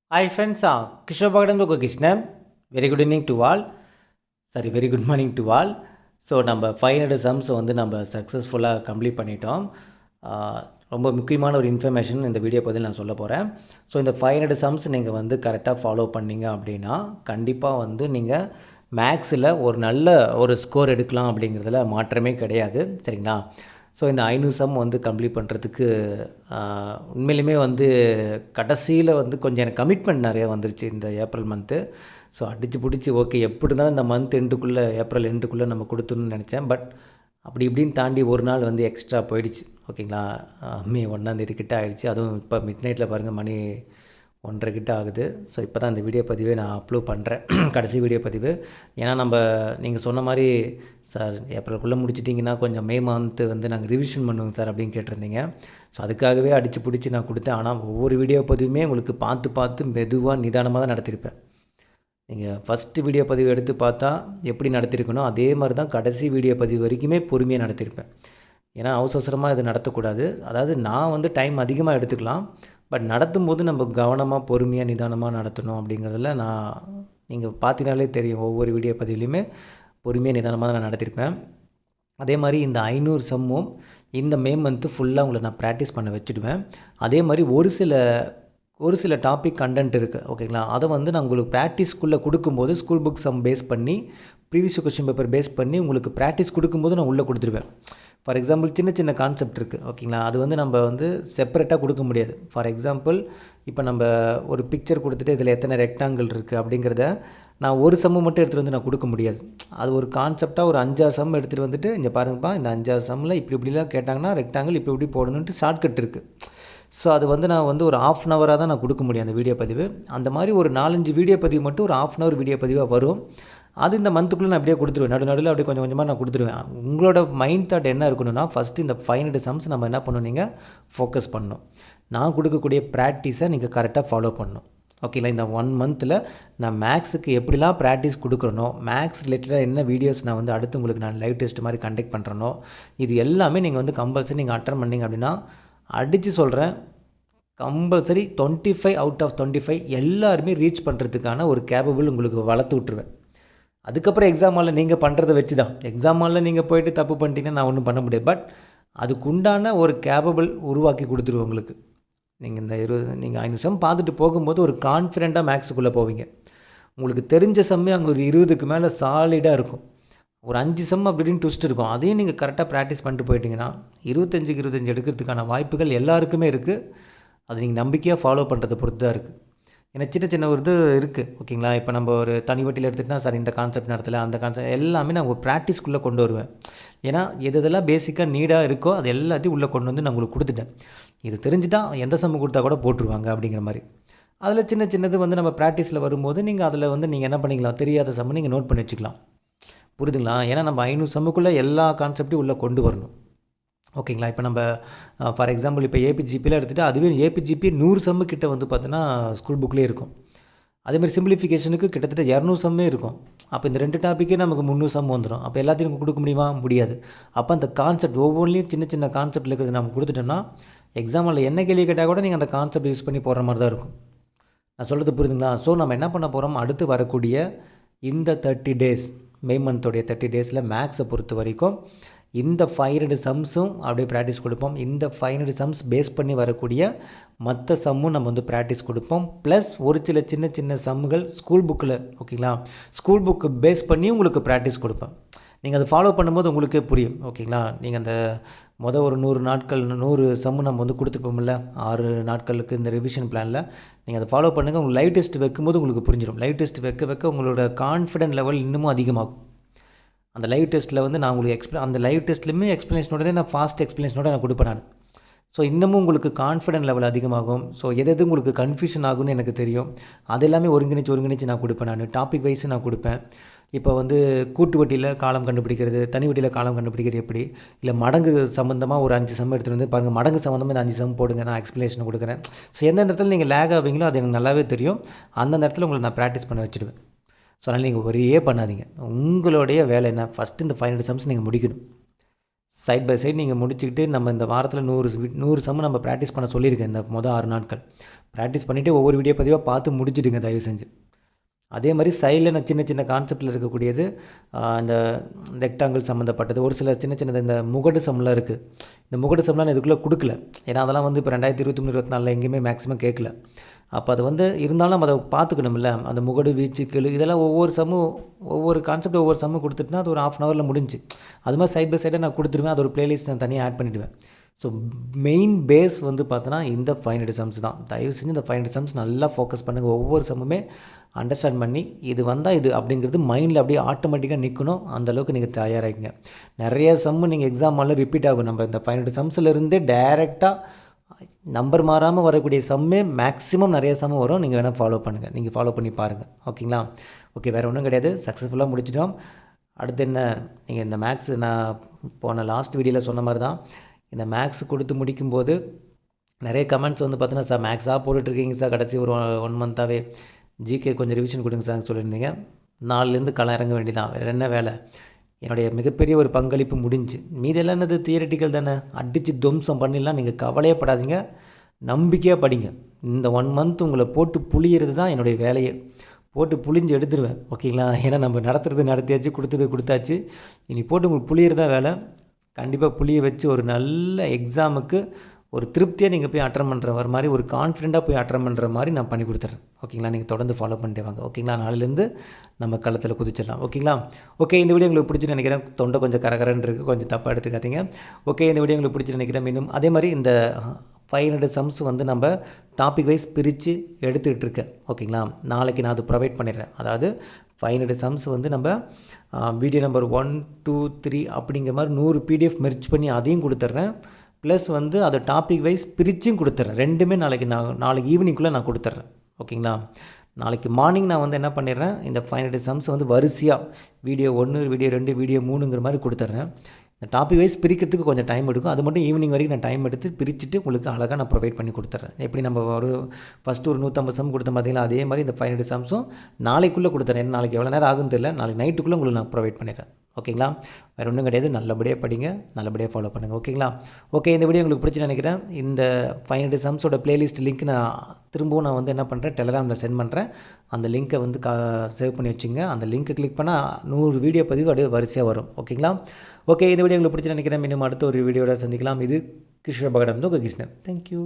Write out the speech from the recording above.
Hi friends, Kishore Bhagadan Krishnan. Very good evening to all. Very good morning to all. So நம்ம 500 sums வந்து நம்ம சக்ஸஸ்ஃபுல்லாக complete பண்ணிட்டோம். ரொம்ப முக்கியமான ஒரு இன்ஃபர்மேஷன் இந்த வீடியோ பதில் நான் சொல்ல போகிறேன். ஸோ இந்த 500 சம்ஸ் நீங்கள் வந்து கரெக்டாக ஃபாலோ பண்ணிங்க அப்படின்னா கண்டிப்பாக வந்து நீங்கள் மேக்ஸில் ஒரு நல்ல ஒரு ஸ்கோர் எடுக்கலாம் அப்படிங்கிறதுல மாற்றமே கிடையாது. சரிங்களா? ஸோ இந்த 500 சம் வந்து கம்ப்ளீட் பண்ணுறதுக்கு உண்மையிலுமே வந்து கடைசியில் வந்து கொஞ்சம் எனக்கு கமிட்மெண்ட் நிறையா வந்துருச்சு இந்த ஏப்ரல் மந்த்து. ஸோ அடித்து பிடிச்சி ஓகே எப்படி இருந்தாலும் இந்த மந்த் எண்டுக்குள்ளே ஏப்ரல் எண்டுக்குள்ளே நம்ம கொடுத்துணுன்னு நினச்சேன். பட் அப்படி இப்படின்னு தாண்டி ஒரு நாள் வந்து எக்ஸ்ட்ரா போயிடுச்சு. ஓகேங்களா? மே 1ஆந்தேதி கிட்ட ஆகிடுச்சு. அதுவும் இப்போ மிட் நைட்டில் பாருங்கள், மணி 1:30 கிட்ட ஆகுது. ஸோ இப்போ தான் இந்த வீடியோ பதிவே நான் அப்லோட் பண்ணுறேன், கடைசி வீடியோ பதிவு. ஏன்னா நீங்கள் சொன்ன மாதிரி சார் ஏப்ரலுக்குள்ளே முடிச்சிட்டிங்கன்னா கொஞ்சம் மே மந்த்து வந்து நாங்கள் ரிவிஷன் பண்ணுவோங்க சார் அப்படின்னு கேட்டிருந்தீங்க. ஸோ அதுக்காகவே அடித்து பிடிச்சி நான் கொடுத்தேன். ஆனால் ஒவ்வொரு வீடியோ பதிவுமே உங்களுக்கு பார்த்து மெதுவாக நிதானமாக தான் நடத்தியிருப்பேன். நீங்கள் ஃபஸ்ட்டு வீடியோ பதிவு எடுத்து பார்த்தா எப்படி நடத்திருக்கணும், அதே மாதிரி தான் கடைசி வீடியோ பதிவு வரைக்குமே பொறுமையாக நடத்தியிருப்பேன். ஏன்னா அவசரமாக இது நடத்தக்கூடாது. அதாவது நான் வந்து டைம் அதிகமாக எடுத்துக்கலாம், பட் நடத்தும்போது நம்ம கவனமாக பொறுமையாக நிதானமாக நடத்தணும் அப்படிங்கிறதுல நீங்கள் பார்த்தீங்கனாலே தெரியும், ஒவ்வொரு வீடியோ பதிவுலையுமே பொறுமையாக நிதானமாக தான் நான் நடத்தியிருப்பேன். அதே மாதிரி இந்த 500 சம்மும் இந்த மே மந்த்து ஃபுல்லாக உங்களை நான் ப்ராக்டிஸ் பண்ண வச்சுடுவேன். அதே மாதிரி ஒரு சில டாபிக் கண்டென்ட் இருக்குது. ஓகேங்களா? அதை வந்து நான் உங்களுக்கு ப்ராக்டிஸ்க்குள்ளே கொடுக்கும்போது ஸ்கூல் புக் சம் பேஸ் பண்ணி ப்ரீவியஸ் கொஸ்டின் பேப்பர் பேஸ் பண்ணி உங்களுக்கு ப்ராக்டிஸ் கொடுக்கும்போது நான் உள்ளே கொடுத்துருவேன். ஃபார் எக்ஸாம்பிள் சின்ன கான்செப்ட் இருக்குது. ஓகேங்களா? அது வந்து நம்ம வந்து செப்பரேட்டாக கொடுக்க முடியாது. ஃபார் எக்ஸாம்பிள் இப்போ நம்ம ஒரு பிக்சர் கொடுத்துட்டு இதில் எத்தனை ரெக்டாங்கிள் இருக்குது அப்படிங்கிறத நான் ஒரு சம்மு மட்டும் எடுத்துகிட்டு வந்து நான் கொடுக்க முடியாது. அது ஒரு கான்செப்டாக ஒரு 5-6 சம் எடுத்துகிட்டு வந்துட்டு இங்கே பாருங்கப்பா, இந்த 5-6 சம்மில் இப்படிலாம் கேட்டாங்கன்னா ரெக்டாங்கிள் இப்படி போடணுன்ட்டு ஷார்ட்கட் இருக்குது. ஸோ அது வந்து நான் வந்து ஒரு 1/2 hour தான் நான் கொடுக்க முடியும் அந்த வீடியோ பதிவு. அந்த மாதிரி ஒரு 4-5 வீடியோ பதிவு மட்டும் ஒரு 1/2 hour வீடியோ பதிவாக வரும். அது இந்த மந்த்துக்குள்ளே நான் அப்படியே கொடுத்துருவேன். நடுவில் அப்படியே கொஞ்சம் கொஞ்சமாக நான் கொடுத்துருவேன். உங்களோட மைண்ட் தாட் என்ன இருக்கணும்னா, ஃபஸ்ட்டு இந்த 500 சம்ஸ் நம்ம என்ன பண்ணணும், நீங்கள் ஃபோக்கஸ் பண்ணணும். நான் கொடுக்கக்கூடிய ப்ராக்டிஸை நீங்கள் கரெக்டாக ஃபாலோ பண்ணணும். ஓகேங்களா? இந்த 1 மந்தில் நான் மேக்ஸுக்கு எப்படிலாம் ப்ராக்டிஸ் கொடுக்குறனோ, மேக்ஸ் ரிலேட்டடாக என்ன வீடியோஸ் நான் வந்து அடுத்து உங்களுக்கு நான் லைவ் டெஸ்ட் மாதிரி கண்டக்ட் பண்ணுறனோ, இது எல்லாமே நீங்கள் வந்து கம்பல்சரி நீங்கள் அட்டன் பண்ணிங்க அப்படின்னா, அடித்து சொல்கிறேன், கம்பல்சரி 25 out of 25 எல்லாருமே ரீச் பண்ணுறதுக்கான ஒரு கேப்பபிள் உங்களுக்கு வளர்த்து விட்ருவேன். அதுக்கப்புறம் எக்ஸாம் ஹாலில் நீங்கள் பண்ணுறதை வச்சு தான், எக்ஸாம் ஹாலில் நீங்கள் போய்ட்டு தப்பு பண்ணிட்டீங்கன்னா நான் ஒன்றும் பண்ண முடியாது. பட் அதுக்குண்டான ஒரு கேப்பபிள் உருவாக்கி கொடுத்துருவோம் உங்களுக்கு. நீங்கள் இந்த 500 சம் பார்த்துட்டு போகும்போது ஒரு கான்ஃபிடெண்ட்டாக மேக்ஸுக்குள்ளே போவீங்க. உங்களுக்கு தெரிஞ்ச சம்மே அங்கே ஒரு 20க்கு மேலே சாலிடாக இருக்கும். ஒரு 5 சம் அப்படின்னு ட்விஸ்ட் இருக்கும். அதையும் நீங்கள் கரெக்டாக ப்ராக்டிஸ் பண்ணிட்டு போயிட்டீங்கன்னா 25க்கு 25 எடுக்கிறதுக்கான வாய்ப்புகள் எல்லாருக்குமே இருக்குது. அது நீங்கள் நம்பிக்கையாக ஃபாலோ பண்ணுறதை பொறுத்து தான் இருக்குது. ஏன்னா சின்ன ஒரு இது இருக்குது. ஓகேங்களா? இப்போ நம்ம ஒரு தனி வட்டியில் எடுத்துகிட்டா சார் இந்த கான்செப்ட் நடத்தலை, அந்த கான்செப்ட் எல்லாமே நான் ஒரு ப்ராக்டிஸ்க்குள்ளே கொண்டு வருவேன். ஏன்னா எதெல்லாம் பேசிக்காக நீடாக இருக்கோ அது எல்லாத்தையும் உள்ளே கொண்டு வந்து நான் உங்களுக்கு கொடுத்துட்டேன். இது தெரிஞ்சுட்டா எந்த சம்மு கொடுத்தா கூட போட்டுருவாங்க அப்படிங்கிற மாதிரி. அதில் சின்னது வந்து நம்ம ப்ராக்டிஸில் வரும்போது நீங்கள் அதில் வந்து நீங்கள் என்ன பண்ணிக்கலாம், தெரியாத சம்மு நீங்கள் நோட் பண்ணி வச்சுக்கலாம். புரியுதுங்களா? ஏன்னா நம்ம 500 சம்முக்குள்ளே எல்லா கான்செப்டையும் உள்ளே கொண்டு வரணும். ஓகேங்களா? இப்போ நம்ம ஃபார் எக்ஸாம்பிள் இப்போ ஏபிஜிபியில் எடுத்துகிட்டு அதுவே ஏபிஜிபி 100 சம்மு கிட்ட வந்து பார்த்தீங்கன்னா ஸ்கூல் புக்லேயே இருக்கும். அதேமாதிரி சிம்பிளிஃபிகேஷனுக்கு கிட்டத்தட்ட 200 சம்மே இருக்கும். அப்போ இந்த 2 டாப்பிக்கே நமக்கு 300 சம் வந்துடும். அப்போ எல்லாத்தையும் நமக்கு கொடுக்க முடியாது. அப்போ அந்த கான்செப்ட் ஒவ்வொன்றிலையும் சின்ன கான்செப்ட் இருக்கிறது நம்ம கொடுத்துட்டோம்னா எக்ஸாமில் என்ன கேள்வி கேட்டால் கூட நீங்கள் அந்த கான்செப்ட் யூஸ் பண்ணி போடுற மாதிரி தான் இருக்கும். நான் சொல்கிறது புரியுதுங்களா? ஸோ நம்ம என்ன பண்ண போகிறோம், அடுத்து வரக்கூடிய இந்த 30 டேஸ், மே மந்தோடைய 30 டேஸில் மேக்ஸை பொறுத்த வரைக்கும் இந்த 500 சம்ஸும் அப்படியே ப்ராக்டிஸ் கொடுப்போம். இந்த 500 சம்ஸ் பேஸ் பண்ணி வரக்கூடிய மற்ற சம்மும் நம்ம வந்து ப்ராக்டிஸ் கொடுப்போம். ப்ளஸ் ஒரு சின்ன சம்முகள் ஸ்கூல் புக்கில், ஓகேங்களா, ஸ்கூல் புக்கு பேஸ் பண்ணி உங்களுக்கு ப்ராக்டிஸ் கொடுப்பேன். நீங்கள் அதை ஃபாலோ பண்ணும்போது உங்களுக்கே புரியும். ஓகேங்களா? நீங்கள் அந்த ஒரு 100 நாட்கள் 100 சம்மு நம்ம வந்து கொடுத்துருப்போம்ல 6 நாட்களுக்கு இந்த ரிவிஷன் பிளானில், நீங்கள் அதை ஃபாலோ பண்ணுங்கள். உங்களுக்கு லைவ் டெஸ்ட் வைக்கும்போது உங்களுக்கு புரிஞ்சிடும். லைவ் டெஸ்ட் வைக்க உங்களோட கான்ஃபிடென்ட் லெவல் இன்னமும் அதிகமாகும். அந்த லைவ் டெஸ்ட்டில் வந்து நான் உங்களுக்கு அந்த லைவ் டெஸ்ட்லேயுமே எக்ஸ்ப்ளனேஷனோடனே நான் ஃபாஸ்ட் எக்ஸ்ப்ளனேஷனோட நான் கொடுப்பேன் நான். ஸோ இன்னமும் உங்களுக்கு கான்ஃபிடென்ட் லெவல் அதிகமாகும். ஸோ எது உங்களுக்கு கன்ஃபியூஷன் ஆகும்னு எனக்கு தெரியும். அது எல்லாமே ஒருங்கிணைச்சு நான் கொடுப்பேன். நான் டாபிக் வைஸ் நான் கொடுப்பேன். இப்போ வந்து கூட்டு வட்டியில் காலம் கண்டுபிடிக்கிறது, தனி வட்டியில் காலம் கண்டுபிடிக்கிறது எப்படி, இல்லை மடங்கு சம்மந்தமாக ஒரு 5 சம் எடுத்துகிட்டு வந்து பாருங்கள், மடங்கு சம்மந்தமாக இந்த 5 சம் போடுங்க, நான் எக்ஸ்ப்ளனேஷன் கொடுக்குறேன். ஸோ எந்தெந்த இடத்துல நீங்கள் லேக் ஆவீங்களோ அது எனக்கு நல்லாவே தெரியும். அந்தந்த இடத்துல உங்களுக்கு நான் ப்ராக்டிஸ் பண்ண வச்சுடுவேன். ஸோ அதனால் நீங்கள் ஒரே பண்ணாதீங்க. உங்களுடைய வேலை என்ன, ஃபஸ்ட்டு இந்த 500 சம்ஸ் நீங்கள் முடிக்கணும். சைட் பை சைட் நீங்கள் முடிச்சுக்கிட்டு நம்ம இந்த வாரத்தில் 100 சம் நம்ம ப்ராக்டிஸ் பண்ண சொல்லியிருக்கேன் இந்த 6 நாட்கள். ப்ராக்டிஸ் பண்ணிவிட்டு ஒவ்வொரு வீடியோ பதிவாக பார்த்து முடிச்சுடுங்க தயவு செஞ்சு. அதே மாதிரி சைடில் நான் சின்ன சின்ன கான்செப்டில் இருக்கக்கூடியது இந்த ரெக்டாங்கிள் சம்மந்தப்பட்டது, ஒரு சில சின்ன சின்னது இந்த முகடு சம்லாம் இருக்குது. இந்த முகடு சம்லாம் நான் இதுக்குள்ளே கொடுக்கல, ஏன்னா அதெல்லாம் வந்து இப்போ 2023 24 எங்கேயுமே மேக்ஸிமம் கேட்கல. அப்போ அது வந்து இருந்தாலும் நம்ம அதை பார்த்துக்கணும்ல. அந்த முகடு வீச்சு கெழு இதெல்லாம் ஒவ்வொரு கான்செப்ட் ஒவ்வொரு சம்மு கொடுத்துட்டுனா அது ஒரு 1/2 அன் ஹவரில் முடிஞ்சு. அது மாதிரி சைட் பை சைடாக நான் கொடுத்துருவேன். அது ஒரு ப்ளேலிஸ்ட் நான் தனியாக ஆட் பண்ணிவிடுவேன். ஸோ மெயின் பேஸ் வந்து பார்த்தோன்னா இந்த 500 சம்ஸ் தான். தயவு செஞ்சு இந்த 500 சம்ஸ் நல்லா ஃபோக்கஸ் பண்ணுங்கள். ஒவ்வொரு சம்முமே அண்டர்ஸ்டாண்ட் பண்ணி இது வந்தால் இது அப்படிங்கிறது மைண்டில் அப்படியே ஆட்டோமேட்டிக்காக நிற்கணும். அந்தளவுக்கு நீங்கள் தயாராகிங்க. நிறைய சம்மு நீங்கள் எக்ஸாம் ஹாலில் ரிப்பீட் ஆகும். நம்ம இந்த 500 சம்ஸ்லேருந்தே டைரெக்டாக நம்பர் மாறாமல் வரக்கூடிய சம்மே மேக்ஸிமம் நிறைய சம்மு வரும். நீங்கள் வேணால் ஃபாலோ பண்ணுங்கள், நீங்கள் ஃபாலோ பண்ணி பாருங்கள். ஓகேங்களா? ஓகே, வேறு ஒன்றும் கிடையாது. சக்ஸஸ்ஃபுல்லாக முடிச்சிட்டோம். அடுத்து என்ன, நீங்கள் இந்த மேக்ஸ் நான் போன லாஸ்ட் வீடியோவில் சொன்ன மாதிரி தான், இந்த மேக்ஸ் கொடுத்து முடிக்கும்போது நிறைய கமெண்ட்ஸ் வந்து பார்த்தீங்கன்னா, சார் மேக்ஸாக போட்டுட்ருக்கீங்க சார், கடைசி ஒரு 1 மந்த்தாகவே ஜிகே கொஞ்சம் ரிவிஷன் கொடுங்க சார் சொல்லியிருந்தீங்க. 4லேருந்து களம் இறங்க வேண்டியதான், வேறு என்ன வேலை. என்னுடைய மிகப்பெரிய ஒரு பங்களிப்பு முடிஞ்சு. மீதெல்லாம் என்னது தியரட்டிக்கல் தானே, அடித்து துவம்சம் பண்ணிடலாம். நீங்கள் கவலையே படாதீங்க, நம்பிக்கையாக படிங்க. இந்த 1 மந்த் உங்களை போட்டு புளியறது தான் என்னுடைய வேலையை. போட்டு புளிஞ்சு எடுத்துருவேன். ஓகேங்களா? ஏன்னா நம்ம நடத்தியாச்சு, கொடுத்தாச்சு. இனி போட்டு உங்களுக்கு புளியறதா வேலை. கண்டிப்பாக புளிய வச்சு ஒரு நல்ல எக்ஸாமுக்கு ஒரு திருப்தியாக நீங்கள் போய் அட்டன் பண்ணுற மாதிரி, ஒரு கான்ஃபிடெண்ட்டாக போய் அட்டன் பண்ணுற மாதிரி நான் பண்ணி கொடுத்துட்றேன். ஓகேங்களா? நீங்கள் தொடர்ந்து ஃபாலோ பண்ணிட்டே வாங்க. ஓகேங்களா? நாளிலேருந்து நம்ம களத்தில் குதிச்சிடலாம். ஓகேங்களா? ஓகே, இந்த வீடியோ உங்களுக்கு பிடிச்சி நினைக்கிறேன். தொண்டை கொஞ்சம் கரகரன்னு இருக்குது, கொஞ்சம் தப்பாக எடுத்துக்காதீங்க. ஓகே, இந்த வீடியோ உங்களுக்கு பிடிச்சி நினைக்கிறேன். மீண்டும் அதே மாதிரி இந்த 500 சம்ஸ் வந்து நம்ம டாபிக் வைஸ் பிரித்து எடுத்துக்கிட்டு இருக்கேன். ஓகேங்களா? நாளைக்கு நான் அது ப்ரொவைட் பண்ணிடுறேன். அதாவது 500 சம்ஸ் வந்து நம்ம வீடியோ நம்பர் 1, 2, 3 அப்படிங்கிற மாதிரி 100 PDF மெர்ச் பண்ணி அதையும் கொடுத்துட்றேன். ப்ளஸ் வந்து அதை டாபிக் வைஸ் பிரிச்சும் கொடுத்துட்றேன். ரெண்டுமே நாளைக்கு ஈவினிங்குள்ளே நான் கொடுத்துட்றேன். ஓகேங்களா? நாளைக்கு மார்னிங் நான் வந்து என்ன பண்ணிடுறேன், இந்த 500 சம்ஸ் வந்து வரிசையாக வீடியோ 1, வீடியோ 2, வீடியோ 3ங்கிற மாதிரி கொடுத்துட்றேன். இந்த டாபிக் வைஸ் பிரிக்கிறதுக்கு கொஞ்சம் டைம் எடுக்கும். அது மட்டும் ஈவினிங் வரைக்கும் நான் டைம் எடுத்து பிரிச்சுட்டு உங்களுக்கு அழகாக நான் ப்ரொவைட் பண்ணி கொடுத்துட்றேன். எப்படி நம்ம ஃபஸ்ட்டு ஒரு 150 சம் கொடுத்த பார்த்தீங்களா, அதே மாதிரி இந்த 500 சம்ஸும் நாளைக்குள்ளே கொடுத்துறேன். ஏன்னா நாளைக்கு எவ்வளோ நேரம் ஆகுன்னு தெரியல, நாளைக்கு நைட்டுக்குள்ளே உங்களுக்கு நான் ப்ரொவைட் பண்ணிடுறேன். ஓகேங்களா? வேறு ஒன்றும் கிடையாது. நல்லபடியாக படிங்க, நல்லபடியாக ஃபாலோ பண்ணுங்கள். ஓகேங்களா? ஓகே, இந்த வீடியோ உங்களுக்கு பிடிச்சி நினைக்கிறேன். இந்த 500 சம்ஸோட ப்ளேலிஸ்ட் லிங்க் நான் திரும்பவும் நான் வந்து என்ன பண்ணுறேன், டெலகிராமில் சென்ட் பண்ணுறேன். அந்த லிங்க்கை வந்து சேவ் பண்ணி வச்சுங்க. அந்த லிங்க்கை கிளிக் பண்ணால் 100 வீடியோ பதிவு அப்படியே வரிசையாக வரும். ஓகேங்களா? ஓகே, இந்த வீடியோ உங்களுக்கு பிடிச்சி நினைக்கிறேன். இன்னும் அடுத்த ஒரு வீடியோட சந்திக்கலாம். இது கிருஷ்ண பகடம் கிருஷ்ணன். தேங்க்யூ.